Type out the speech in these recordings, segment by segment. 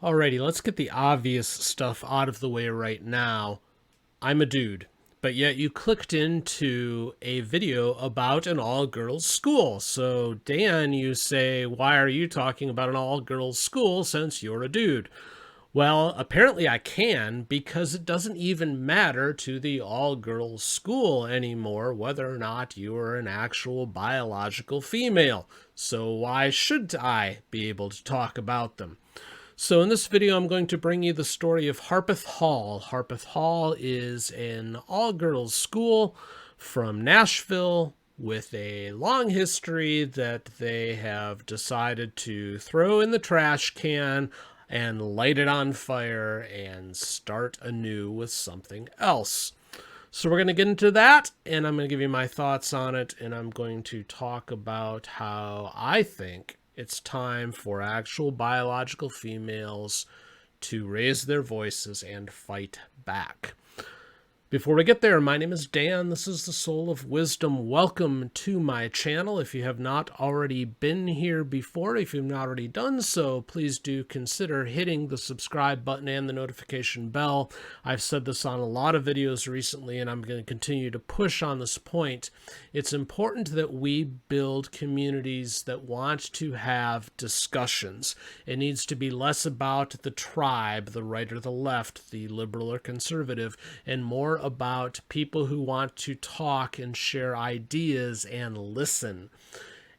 Alrighty, let's get the obvious stuff out of the way right now. I'm a dude, but yet you clicked into a video about an all-girls school. So, Dan, you say, why are you talking about an all-girls school since you're a dude? Well, apparently I can, because it doesn't even matter to the all-girls school anymore whether or not you are an actual biological female. So why should I be able to talk about them? So in this video, I'm going to bring you the story of Harpeth Hall. Harpeth Hall is an all-girls school from Nashville with a long history that they have decided to throw in the trash can and light it on fire and start anew with something else. So we're going to get into that, and I'm going to give you my thoughts on it, and I'm going to talk about how I think it's time for actual biological females to raise their voices and fight back. Before we get there, my name is Dan. This is the Soule of Wisdom. Welcome to my channel. If you have not already been here before, if you've not already done so, please do consider hitting the subscribe button and the notification bell. I've said this on a lot of videos recently, and I'm going to continue to push on this point. It's important that we build communities that want to have discussions. It needs to be less about the tribe, the right or the left, the liberal or conservative, and more about people who want to talk and share ideas and listen.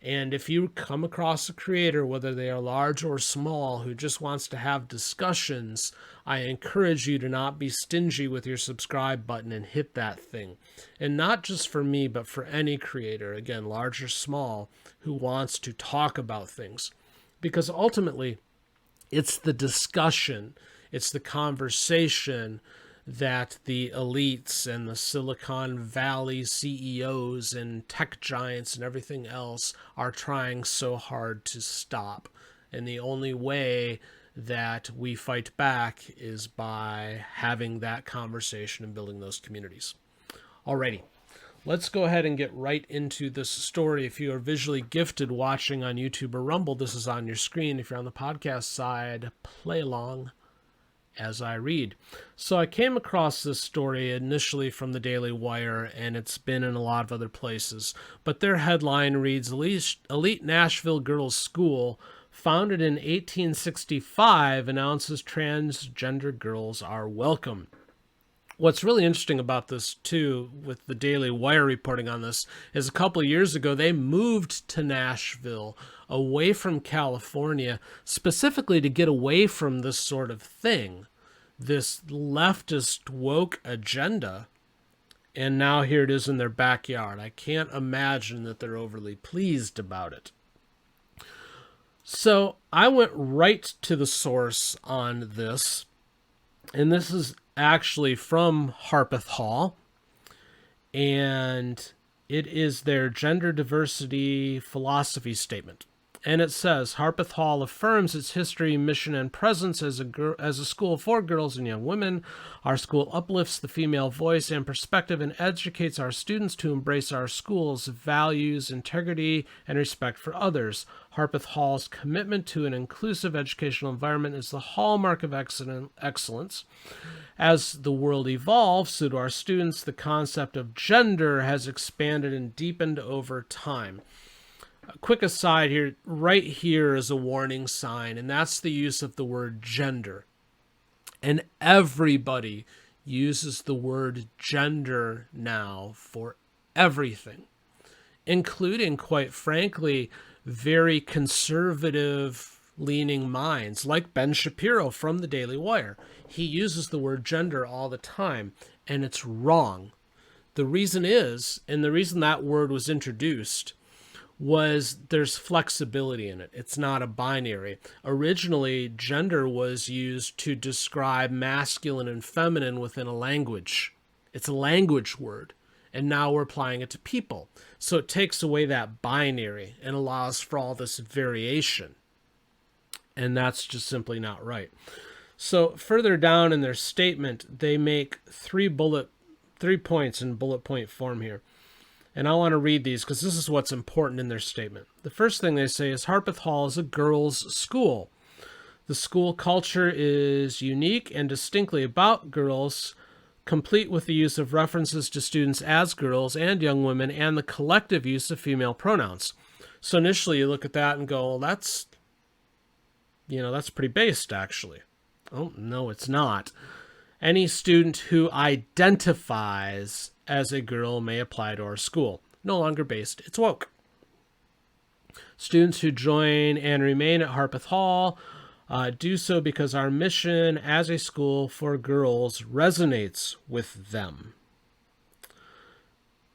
And if you come across a creator, whether they are large or small, who just wants to have discussions, I encourage you to not be stingy with your subscribe button and hit that thing. And not just for me, but for any creator, again, large or small, who wants to talk about things. Because ultimately, it's the discussion, it's the conversation that the elites and the Silicon Valley CEOs and tech giants and everything else are trying so hard to stop. And the only way that we fight back is by having that conversation and building those communities. Alrighty, let's go ahead and get right into this story. If you are visually gifted watching on YouTube or Rumble, this is on your screen. If you're on the podcast side, play along as I read. So I came across this story initially from the Daily Wire, and it's been in a lot of other places. But their headline reads, Elite Nashville Girls School, founded in 1865, announces transgender girls are welcome. What's really interesting about this, too, with the Daily Wire reporting on this, is a couple of years ago, they moved to Nashville, away from California, specifically to get away from this sort of thing, this leftist woke agenda. And now here it is in their backyard. I can't imagine that they're overly pleased about it. So I went right to the source on this, and this is actually from Harpeth Hall, and it is their gender diversity philosophy statement. And it says, Harpeth Hall affirms its history, mission, and presence as a school for girls and young women. Our school uplifts the female voice and perspective and educates our students to embrace our school's values, integrity, and respect for others. Harpeth Hall's commitment to an inclusive educational environment is the hallmark of excellence. As the world evolves, so do our students. The concept of gender has expanded and deepened over time. A quick aside here, right here is a warning sign, and that's the use of the word gender. And everybody uses the word gender now for everything, including, quite frankly, very conservative-leaning minds, like Ben Shapiro from the Daily Wire. He uses the word gender all the time, and it's wrong. The reason is, and the reason that word was introduced, was there's flexibility in it. It's not a binary. Originally, gender was used to describe masculine and feminine within a language. It's a language word. And now we're applying it to people. So it takes away that binary and allows for all this variation. And that's just simply not right. So further down in their statement, they make 3 points in bullet point form here. And I want to read these because this is what's important in their statement. The first thing they say is Harpeth Hall is a girls' school. The school culture is unique and distinctly about girls, complete with the use of references to students as girls and young women and the collective use of female pronouns. So initially you look at that and go, well, that's pretty based, actually. Oh, no, it's not. Any student who identifies as a girl may apply to our school. No longer based, it's woke. Students who join and remain at Harpeth Hall do so because our mission as a school for girls resonates with them.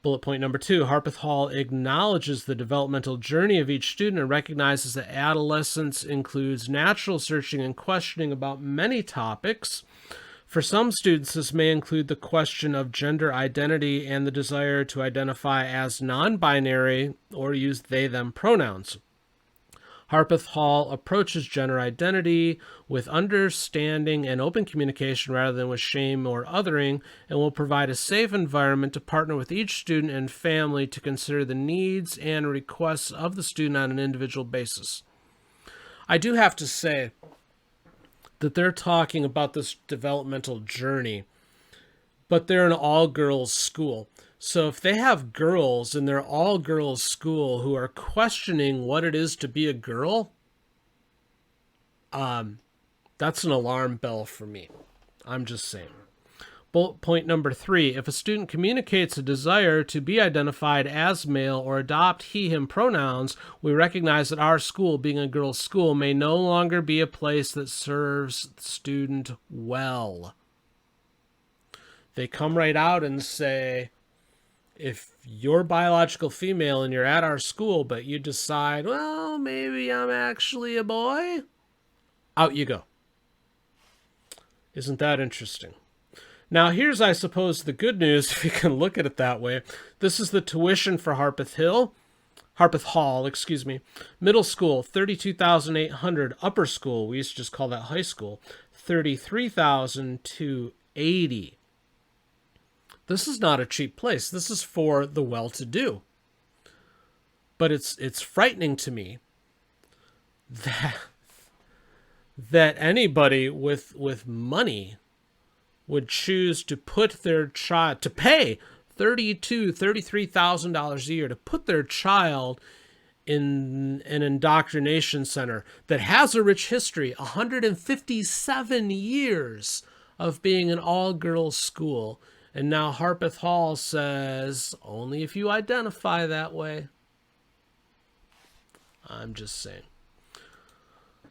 Bullet point number 2, Harpeth Hall acknowledges the developmental journey of each student and recognizes that adolescence includes natural searching and questioning about many topics. For some students, this may include the question of gender identity and the desire to identify as non-binary or use they/them pronouns. Harpeth Hall approaches gender identity with understanding and open communication rather than with shame or othering, and will provide a safe environment to partner with each student and family to consider the needs and requests of the student on an individual basis. I do have to say that they're talking about this developmental journey, but they're an all-girls school. So if they have girls in their all-girls school who are questioning what it is to be a girl, that's an alarm bell for me. I'm just saying. Bullet point number 3, if a student communicates a desire to be identified as male or adopt he/him pronouns, we recognize that our school, being a girls' school, may no longer be a place that serves the student well. They come right out and say, if you're biological female and you're at our school, but you decide, well, maybe I'm actually a boy, out you go. Isn't that interesting? Now, here's, I suppose, the good news, if you can look at it that way. This is the tuition for Harpeth Hall, Middle school, $32,800. Upper school, we used to just call that high school, $33,280. This is not a cheap place. This is for the well-to-do. But it's frightening to me that anybody with money would choose to put their child, to pay $33,000 a year to put their child in an indoctrination center that has a rich history, 157 years of being an all-girls school. And now Harpeth Hall says, only if you identify that way. I'm just saying.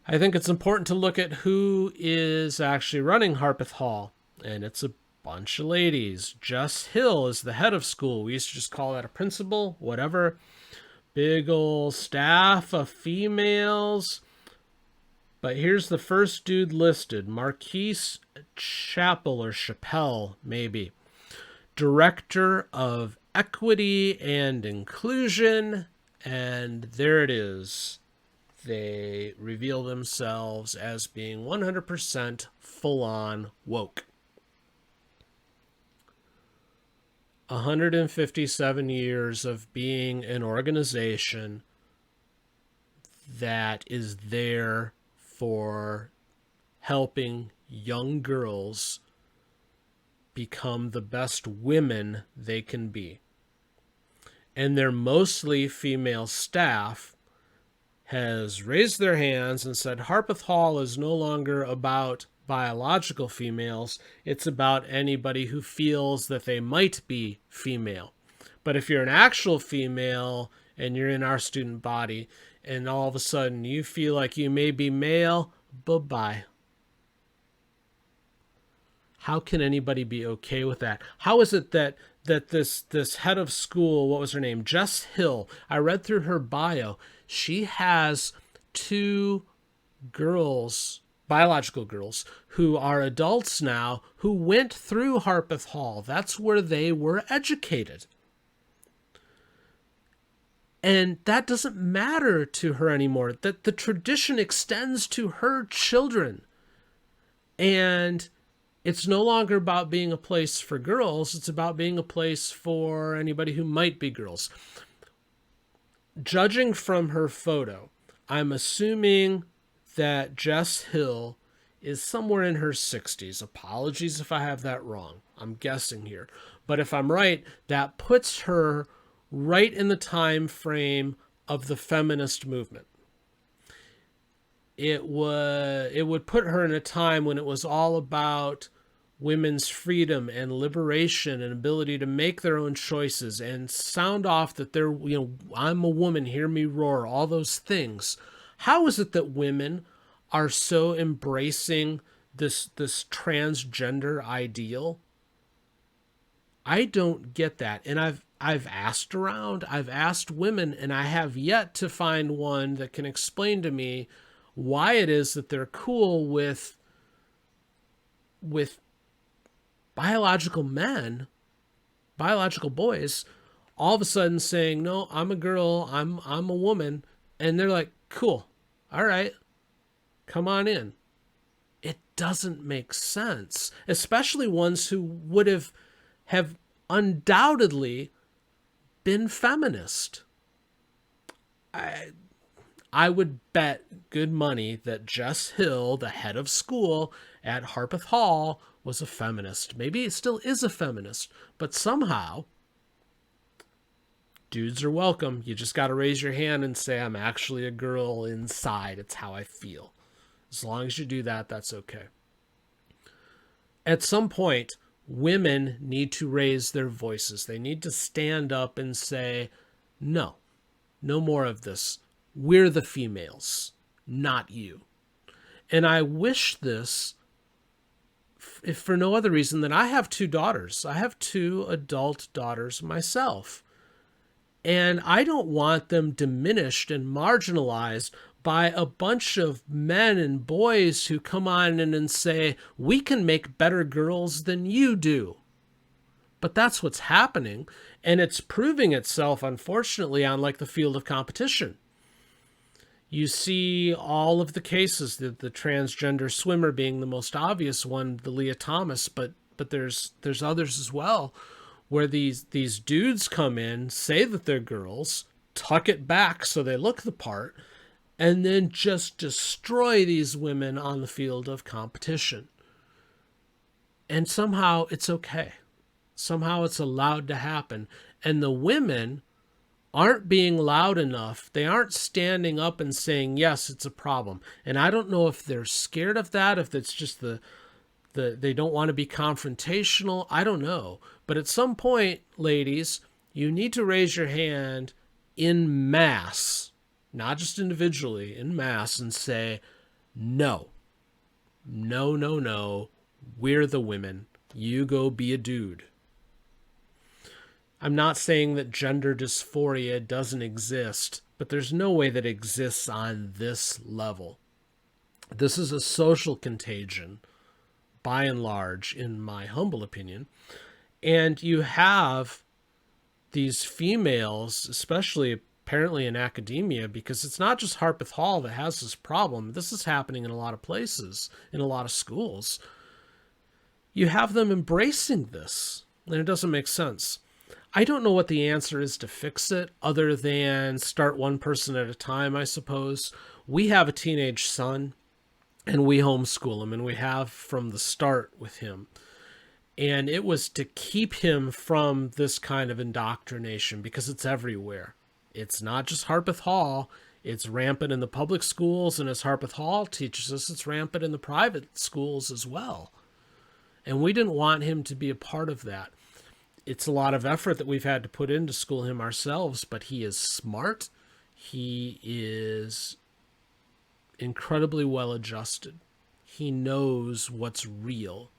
I think it's important to look at who is actually running Harpeth Hall. And it's a bunch of ladies. Jess Hill is the head of school. We used to just call that a principal, whatever. Big old staff of females. But here's the first dude listed. Marquise Chappell, maybe. Director of Equity and Inclusion. And there it is. They reveal themselves as being 100% full-on woke. 157 years of being an organization that is there for helping young girls become the best women they can be. And their mostly female staff has raised their hands and said Harpeth Hall is no longer about biological females, it's about anybody who feels that they might be female. But if you're an actual female and you're in our student body and all of a sudden you feel like you may be male, bye-bye. How can anybody be okay with that? How is it that this head of school, what was her name? Jess Hill, I read through her bio. She has 2 girls, biological girls, who are adults now, who went through Harpeth Hall. That's where they were educated. And that doesn't matter to her anymore. That the tradition extends to her children. And it's no longer about being a place for girls. It's about being a place for anybody who might be girls. Judging from her photo, I'm assuming that Jess Hill is somewhere in her 60s. Apologies if I have that wrong. I'm guessing here. But if I'm right, that puts her right in the time frame of the feminist movement. It would put her in a time when it was all about women's freedom and liberation and ability to make their own choices and sound off that they're, I'm a woman, hear me roar, all those things. How is it that women are so embracing this transgender ideal? I don't get that. And I've asked around, I've asked women, and I have yet to find one that can explain to me why it is that they're cool with biological men, biological boys, all of a sudden saying, "No, I'm a girl, I'm a woman," and they're like, "Cool, all right, come on in." It doesn't make sense, especially ones who would have undoubtedly been feminist. I would bet good money that Jess Hill, the head of school at Harpeth Hall, was a feminist. Maybe it still is a feminist, but somehow dudes are welcome. You just got to raise your hand and say, "I'm actually a girl inside. It's how I feel." As long as you do that, that's okay. At some point, women need to raise their voices. They need to stand up and say, "No, no more of this. We're the females, not you." And I wish this, if for no other reason than I have two daughters. I have two adult daughters myself. And I don't want them diminished and marginalized by a bunch of men and boys who come on in and say, "We can make better girls than you do." But that's what's happening. And it's proving itself, unfortunately, on like the field of competition. You see all of the cases, the transgender swimmer being the most obvious one, the Leah Thomas, but there's others as well, where these dudes come in, say that they're girls, tuck it back so they look the part, and then just destroy these women on the field of competition. And somehow it's okay. Somehow it's allowed to happen. And the women aren't being loud enough. They aren't standing up and saying, "Yes, it's a problem." And I don't know if they're scared of that, if it's just they don't want to be confrontational. I don't know. But at some point, ladies, you need to raise your hand in mass, not just individually, in mass, and say, "No, no, no, no. We're the women. You go be a dude." I'm not saying that gender dysphoria doesn't exist, but there's no way that it exists on this level. This is a social contagion, by and large, in my humble opinion. And you have these females, especially apparently in academia, because it's not just Harpeth Hall that has this problem. This is happening in a lot of places, in a lot of schools. You have them embracing this, and it doesn't make sense. I don't know what the answer is to fix it, other than start one person at a time, I suppose. We have a teenage son, and we homeschool him, and we have from the start with him. And it was to keep him from this kind of indoctrination, because it's everywhere. It's not just Harpeth Hall. It's rampant in the public schools, and as Harpeth Hall teaches us, it's rampant in the private schools as well. And we didn't want him to be a part of that. It's a lot of effort that we've had to put in to school him ourselves, but he is smart. He is incredibly well adjusted. He knows what's real,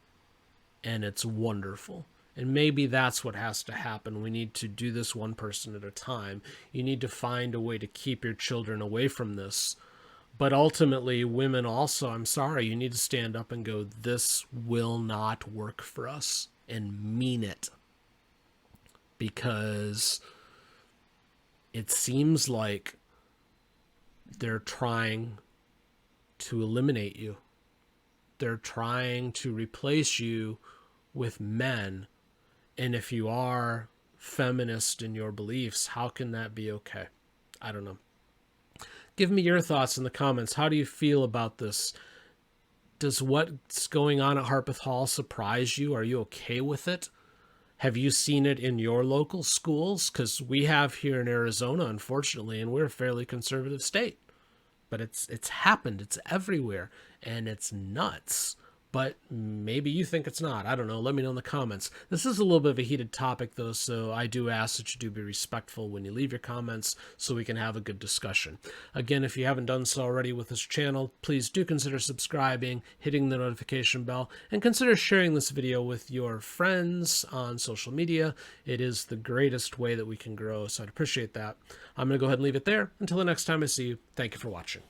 and it's wonderful. And maybe that's what has to happen. We need to do this one person at a time. You need to find a way to keep your children away from this. But ultimately, women also, I'm sorry, you need to stand up and go, "This will not work for us," and mean it. Because it seems like they're trying to eliminate you. They're trying to replace you with men. And if you are feminist in your beliefs, how can that be okay? I don't know. Give me your thoughts in the comments. How do you feel about this? Does what's going on at Harpeth Hall surprise you? Are you okay with it? Have you seen it in your local schools? Because we have here in Arizona, unfortunately, and we're a fairly conservative state. But it's happened. It's everywhere, and it's nuts. But maybe you think it's not. I don't know. Let me know in the comments. This is a little bit of a heated topic, though, so I do ask that you do be respectful when you leave your comments so we can have a good discussion. Again, if you haven't done so already with this channel, please do consider subscribing, hitting the notification bell, and consider sharing this video with your friends on social media. It is the greatest way that we can grow, so I'd appreciate that. I'm going to go ahead and leave it there. Until the next time I see you, thank you for watching.